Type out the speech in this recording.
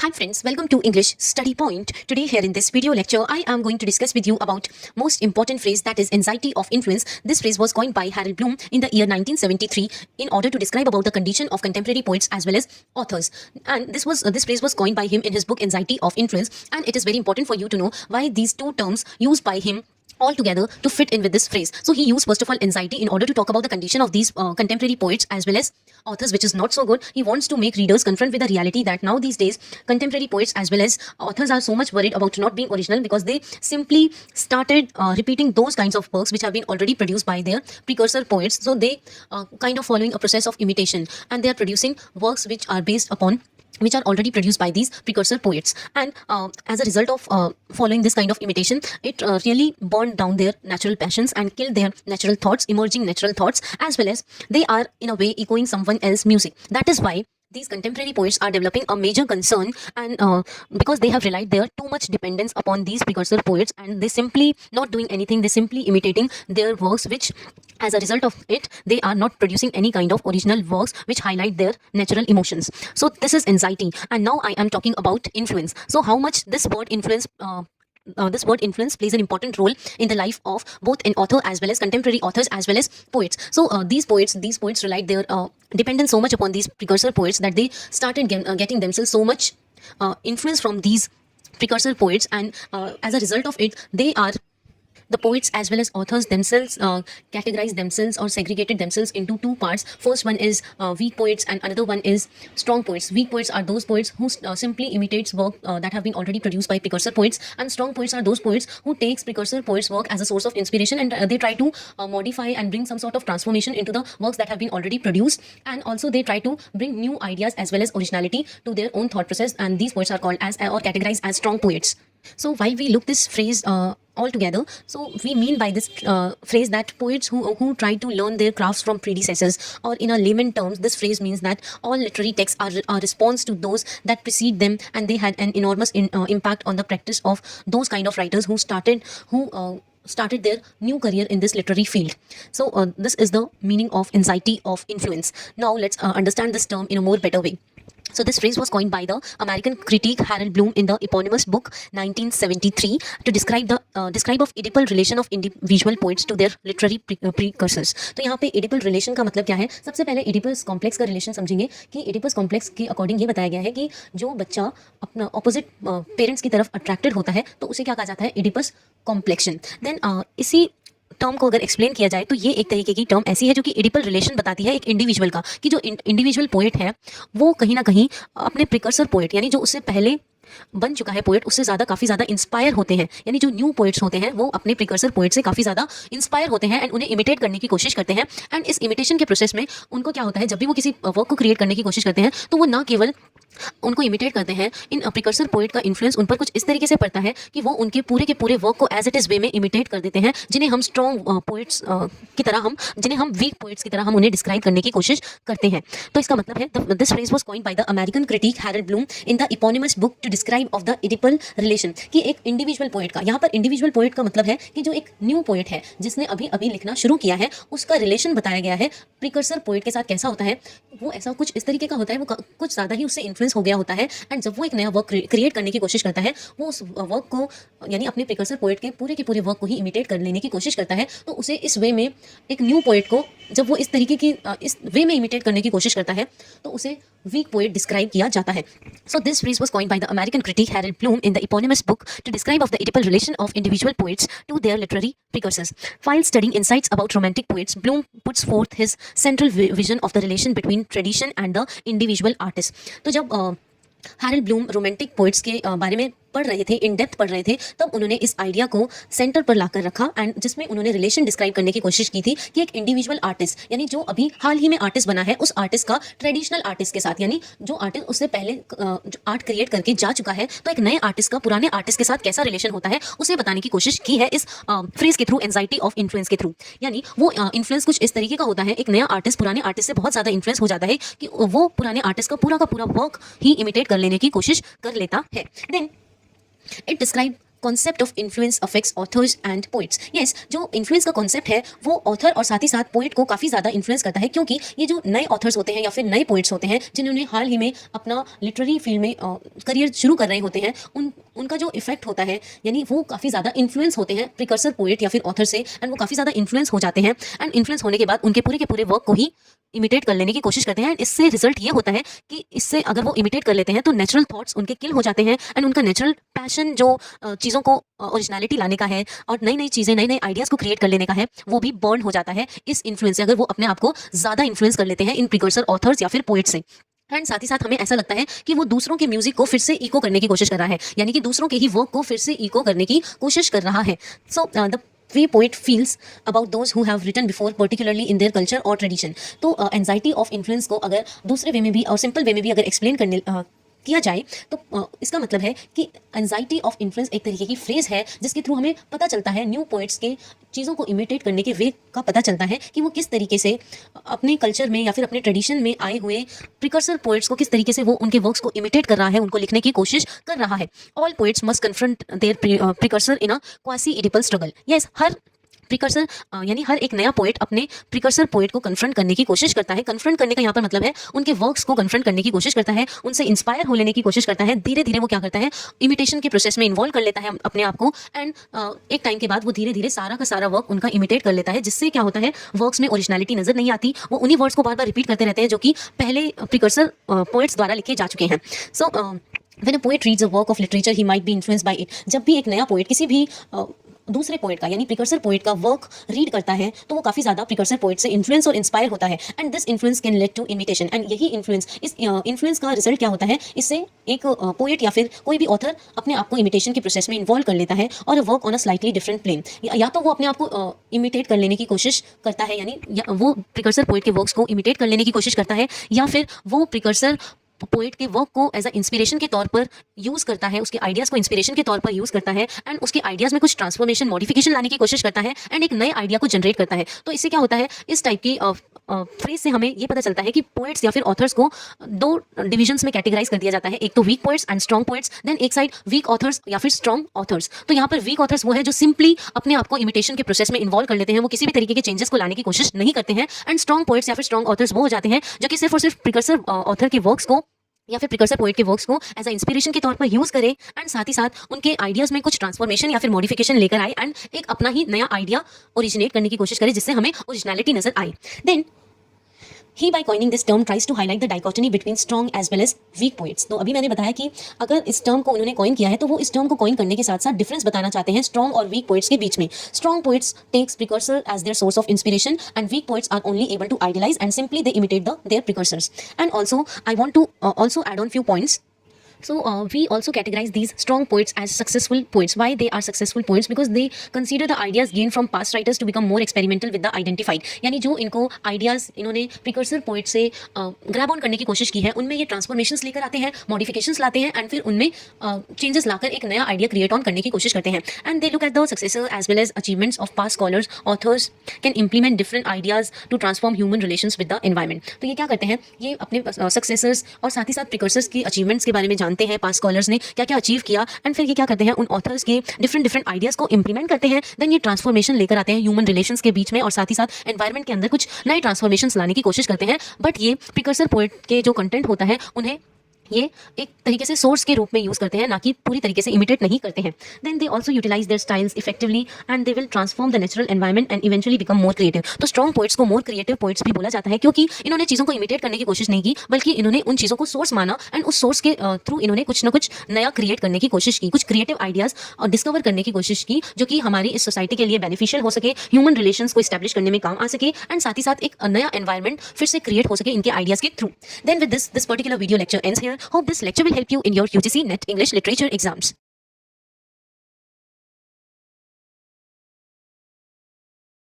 Hi friends, welcome to English Study Point. Today here in this video lecture, I am going to discuss with you about most important phrase, that is anxiety of influence. This phrase was coined by Harold Bloom in the year 1973 in order to describe about the condition of contemporary poets as well as authors. And this phrase was coined by him in his book Anxiety of Influence, and it is very important for you to know why these two terms used by him all together to fit in with this phrase. So he used first of all anxiety in order to talk about the condition of these contemporary poets as well as authors, which is not so good. He wants to make readers confront with the reality that now these days contemporary poets as well as authors are so much worried about not being original because they simply started repeating those kinds of works which have been already produced by their precursor poets. So they kind of following a process of imitation, and they are producing works which are already produced by these precursor poets, and as a result of following this kind of imitation, it really burned down their natural passions and killed their natural thoughts, emerging natural thoughts, as well as they are in a way echoing someone else's music. That is why these contemporary poets are developing a major concern, and because they have relied their too much dependence upon these precursor poets, and they simply not doing anything, they simply imitating their works, which as a result of it they are not producing any kind of original works which highlight their natural emotions. So this is anxiety, and now I am talking about influence. So how much this word influence plays an important role in the life of both an author as well as contemporary authors as well as poets. So these poets relied their dependence so much upon these precursor poets that they started getting themselves so much influence from these precursor poets, and as a result of it, the poets as well as authors themselves categorized themselves or segregated themselves into two parts. First one is weak poets, and another one is strong poets. Weak poets are those poets who simply imitates work that have been already produced by precursor poets, and strong poets are those poets who takes precursor poets' work as a source of inspiration, and they try to modify and bring some sort of transformation into the works that have been already produced, and also they try to bring new ideas as well as originality to their own thought process, and these poets are called as or categorized as strong poets. So while we look this phrase all together, so we mean by this phrase that poets who try to learn their crafts from predecessors, or in a layman terms, this phrase means that all literary texts are a response to those that precede them, and they had an enormous impact on the practice of those kind of writers who started their new career in this literary field. So this is the meaning of anxiety of influence. Now let's understand this term in a more better way. So this phrase was coined by the American critic Harold Bloom in the eponymous book 1973 to describe of Oedipal relation of individual poets to their literary precursors. तो यहाँ पे Oedipal relation का मतलब क्या है? सबसे पहले Oedipus complex का relation समझेंगे कि Oedipus complex के अकॉर्डिंग ये बताया गया है कि जो बच्चा अपना ऑपोजिट पेरेंट्स की तरफ अट्रैक्टेड होता है तो उसे क्या कहा जाता है? Oedipus complexion. देन इसी टर्म को अगर एक्सप्लेन किया जाए तो ये एक तरीके की टर्म ऐसी है जो कि एडिपल रिलेशन बताती है एक इंडिविजुअल का, कि जो इंडिविजुअल पोएट है वो कहीं ना कहीं अपने प्रिकर्सर पोएट यानी जो उससे पहले बन चुका है पोएट उससे ज़्यादा काफ़ी ज़्यादा इंस्पायर होते हैं। यानी जो न्यू पोएट्स होते हैं वो अपने प्रिकर्सर पोएट से काफ़ी ज़्यादा इंस्पायर होते हैं एंड उन्हें इमिटेट करने की कोशिश करते हैं, एंड इस इमिटेशन के प्रोसेस में उनको क्या होता है, जब भी वो किसी वर्क को क्रिएट करने की कोशिश करते हैं तो वो ना केवल उनको इमिटेट करते हैं, इन प्रिकर्सर पोएट का इन्फ्लुएंस उन पर कुछ इस तरीके से पड़ता है कि वो उनके पूरे के पूरे वर्क को एज इट इज़ वे में इमिटेट कर देते हैं, जिन्हें हम स्ट्रॉन्ग पोएट्स की तरह जिन्हें हम वीक पोएट्स की तरह हम उन्हें डिस्क्राइब करने की कोशिश करते हैं। तो इसका मतलब है this phrase was coined by the American critic Harold Bloom in the eponymous book to describe of the Oedipal relation, कि एक इंडिविजुअल पोएट का, यहाँ पर इंडिविजुअल पोएट का मतलब है कि जो एक न्यू पोएट है जिसने अभी अभी लिखना शुरू किया है उसका रिलेशन बताया गया है प्रिकर्सर पोएट के साथ कैसा होता है। वो ऐसा कुछ इस तरीके का होता है, वो कुछ ज़्यादा ही उससे इन्फ्लुएंस हो गया होता है, एंड जब वो एक नया वर्क क्रिएट करने की कोशिश करता है वो उस वर्क को यानी अपने प्रिकर्सर पोएट के पूरे वर्क को ही इमिटेट कर लेने की कोशिश करता है। तो उसे इस वे में एक न्यू पोएट को जब वो इस तरीके की इस वे में इमिटेट करने की कोशिश करता है तो उसे वीक पोएट डिस्क्राइब किया जाता है। So this phrase was coined by the American critic Harold Bloom in the eponymous book to describe of the Oedipal relation of individual poets to their literary precursors. While studying insights about romantic poets, Bloom puts forth his central vision of the relation between tradition and the individual artist. तो जब Harold Bloom romantic poets के बारे में पढ़ रहे थे, in depth पढ़ रहे थे, तब उन्होंने इस आइडिया को सेंटर पर लाकर रखा, एंड जिसमें उन्होंने रिलेशन डिस्क्राइब करने की कोशिश की थी कि एक इंडिविजुअल आर्टिस्ट यानी जो अभी हाल ही में आर्टिस्ट बना है उस आर्टिस्ट का ट्रेडिशनल आर्टिस्ट के साथ, यानी जो आर्टिस्ट उससे पहले जो आर्ट क्रिएट करके जा चुका है, तो एक नए आर्टिस्ट का पुराने आर्टिस्ट के साथ कैसा रिलेशन होता है उसे बताने की कोशिश की है इस फ्रेज के थ्रू, एंजाइटी ऑफ इन्फ्लुएंस के थ्रू। यानी वो इन्फ्लुएंस कुछ इस तरीके का होता है, एक नया आर्टिस्ट पुराने आर्टिस्ट से बहुत ज़्यादा इन्फ्लुएंस हो जाता है कि वो पुराने आर्टिस्ट का पूरा वर्क ही इमिटेट कर लेने की कोशिश कर लेता है। Then it described concept of influence affects authors and poets. Yes, जो इन्फ्लुएंस का कॉन्सेप्ट है वो ऑथर और साथ ही साथ पोइट को काफ़ी ज़्यादा इन्फ्लुएंस करता है, क्योंकि ये जो नए ऑथर्स होते हैं या फिर नए पोइट्स होते हैं जिन्होंने हाल ही में अपना लिटरेरी फील्ड में करियर शुरू कर रहे होते हैं, उनका जो इफेक्ट होता है यानी वो काफ़ी ज़्यादा इन्फ्लुएंस होते हैं प्रिकर्सर पोइट या फिर ऑथर से, एंड वो काफ़ी ज़्यादा इन्फ्लुएंस हो जाते हैं, एंड इन्फ्लुएंस होने के बाद उनके पूरे के पूरे वर्क को ही इमिटेट कर लेने की कोशिश करते हैं। इससे रिजल्ट ये होता है कि इससे अगर वो इमिटेट कर लेते हैं तो नेचुरल थॉट्स उनके किल हो जाते हैं, एंड उनका नेचुरल पैशन जो चीज़ों को ओरिजिनलिटी लाने का है और नई नई चीज़ें नए नए आइडियाज़ को क्रिएट कर लेने का है, वो भी बर्न हो जाता है इस इन्फ्लुएंस से, अगर वो अपने आप को ज़्यादा इन्फ्लुएंस कर लेते हैं इन प्रिकर्सर ऑथर्स या फिर पोइट से। एंड साथ ही साथ हमें ऐसा लगता है कि वो दूसरों के म्यूजिक को फिर से इको करने की कोशिश कर रहा है, यानी कि दूसरों के ही वर्क को फिर से इको करने की कोशिश कर रहा है। So the way poet feels about those who have written before particularly in their culture और ट्रेडिशन। तो एंजाइटी ऑफ इन्फ्लुएंस को अगर दूसरे वे में भी और सिंपल वे में भी अगर एक्सप्लेन करने किया जाए तो इसका मतलब है कि एंजाइटी ऑफ इन्फ्लुएंस एक तरीके की फ्रेज है जिसके थ्रू हमें पता चलता है न्यू पोइट्स के चीज़ों को इमिटेट करने के वे का पता चलता है कि वो किस तरीके से अपने कल्चर में या फिर अपने ट्रेडिशन में आए हुए प्रिकर्सर पोइट्स को किस तरीके से वो उनके वर्क्स को इमिटेट कर रहा है, उनको लिखने की कोशिश कर रहा है। All poets must confront their precursor in a quasi Oedipal struggle. Yes, हर प्रिकर्सर यानी हर एक नया पोइट अपने प्रिकर्सर पोइट को कन्फ्रंट करने की कोशिश करता है। कन्फ्रंट करने का यहाँ पर मतलब है उनके वर्क्स को कन्फ्रंट करने की कोशिश करता है, उनसे इंस्पायर हो लेने की कोशिश करता है। धीरे धीरे वो क्या करता है, इमिटेशन के प्रोसेस में इन्वॉल्व कर लेता है अपने आप को, एंड एक टाइम के बाद वो धीरे धीरे सारा का सारा वर्क उनका इमिटेट कर लेता है, जिससे क्या होता है वर्क्स में ओरिजिनलिटी नजर नहीं आती। वो उन्हीं वर्ड्स को बार बार रिपीट करते रहते हैं जो कि पहले प्रिकर्सर पोइट्स द्वारा लिखे जा चुके हैं। So when a poet reads a work of literature he might be influenced by it. जब भी एक नया पोएट किसी भी दूसरे पोएट का यानी प्रिकर्सर पोएट का वर्क रीड करता है तो वो काफ़ी ज़्यादा प्रिकर्सर पोएट से इन्फ्लुएंस और इंस्पायर होता है, and this influence can lead to imitation. And यही इन्फ्लुएंस, इस इन्फ्लुएंस का रिजल्ट क्या होता है, इससे एक पोएट या फिर कोई भी ऑथर अपने आप को इमिटेशन के प्रोसेस में इन्वॉल्व कर लेता है और work on a slightly different plane. या तो वो अपने आप को इमिटेट कर लेने की कोशिश करता है, यानी वो प्रिकर्सर पोएट के वर्क्स को इमिटेट कर लेने की कोशिश करता है, या फिर वो प्रिकर्सर पोएट के वर्क को एज अ इंस्पिरेशन के तौर पर यूज़ करता है, उसके आइडियाज़ को इंस्पिरेशन के तौर पर यूज़ करता है, एंड उसके आइडियाज़ में कुछ ट्रांसफॉर्मेशन मॉडिफिकेशन लाने की कोशिश करता है, एंड एक नए आइडिया को जनरेट करता है। तो इससे क्या होता है, इस टाइप की फ्रेज से हमें ये पता चलता है कि पोएट्स या फिर ऑथर्स को दो डिविजन्स में कैटेगराइज कर दिया जाता है, एक तो weak poets and strong poets, then एक साइड वीक ऑथर्स या फिर स्ट्रॉन्ग ऑथर्स। तो यहाँ पर वीक ऑथर्स वो है जो सिंपली अपने आप को इमिटेशन के प्रोसेस में इन्वॉल्व कर लेते हैं, वो किसी भी तरीके के चेंजेस को लाने की कोशिश नहीं करते हैं, एंड स्ट्रॉन्ग पोएट्स या फिर स्ट्रॉन्ग ऑथर्स वो हो जाते हैं जो कि सिर्फ और सिर्फ प्रिकर्सर ऑथर के वर्क्स को या फिर प्रिकर्सर पोएट के वर्क्स को एज अ इंस्पिरेशन के तौर पर यूज करे, एंड साथ ही साथ उनके आइडियाज में कुछ ट्रांसफॉर्मेशन या फिर मॉडिफिकेशन लेकर आए, एंड एक अपना ही नया आइडिया ओरिजिनेट करने की कोशिश करे जिससे हमें ओरिजिनलिटी नजर आए। Then he by coining this term tries to highlight the dichotomy between strong as well as weak poets. तो अभी मैंने बताया कि अगर इस टर्म को उन्होंने कॉइन किया है तो वो इस टर्म को कॉइन करने के साथ साथ डिफरेंस बताना चाहते हैं स्ट्रॉन्ग और वीक पोइट्स के बीच में। Strong poets takes precursor as their source of inspiration, and weak poets are only able to idealise and simply they imitate their precursors. And also I want to also add on few points. So we also categorize these strong poets as successful poets. Why they are successful poets? Because they consider the ideas gained from past writers to become more experimental with the identified. यानी जो इनको ideas इन्होंने precursor poet से grab on करने की कोशिश की है, उनमें ये transformations लेकर आते हैं, modifications लाते हैं, and फिर उनमें changes लाकर एक नया idea create on करने की कोशिश करते हैं. And they look at the successes as well as achievements of past scholars. Authors can implement different ideas to transform human relations with the environment. तो ये क्या करते हैं, ये अपने successors और साथ ही साथ precursors की achievements के बारे में जानते हैं, पास्ट स्कॉलर्स ने क्या क्या अचीव किया, एंड फिर ये क्या करते हैं, उन ऑथर्स के डिफरेंट आइडियाज को इंप्लीमेंट करते हैं। देन ये ट्रांसफॉर्मेशन लेकर आते हैं ह्यूमन रिलेशंस के बीच में, और साथ ही साथ एनवायरनमेंट के अंदर कुछ नए ट्रांसफॉर्मेशंस लाने की कोशिश करते हैं। बट ये प्रिकर्सर पोएट के जो कंटेंट होता है उन्हें ये एक तरीके से सोर्स के रूप में यूज़ करते हैं, ना कि पूरी तरीके से इमिटेट नहीं करते हैं। Then they also utilise their styles effectively and they will transform the natural environment and eventually become more creative. तो स्ट्रॉन्ग पोइट्स को मोर क्रिएटिव पोइट्स भी बोला जाता है, क्योंकि इन्होंने चीज़ों को इमिटेट करने की कोशिश नहीं की, बल्कि इन्होंने उन चीज़ों को सोर्स माना, एंड उस सोर्स के थ्रू इन्होंने कुछ ना कुछ नया क्रिएट करने की कोशिश की, कुछ क्रिएटिव आइडियाज़ डिस्कवर करने की कोशिश की, जो कि हमारी इस सोसाइटी के लिए बेनिफिशियल हो सके, ह्यूमन रिलेशंस को स्टैब्लिश करने में काम आ सके, एंड साथ ही साथ एक नया एनवायरनमेंट फिर से क्रिएट हो सके इनके आइडियाज़ के through. Then with this particular video lecture ends here. Hope this lecture will help you in your UGC NET English Literature exams.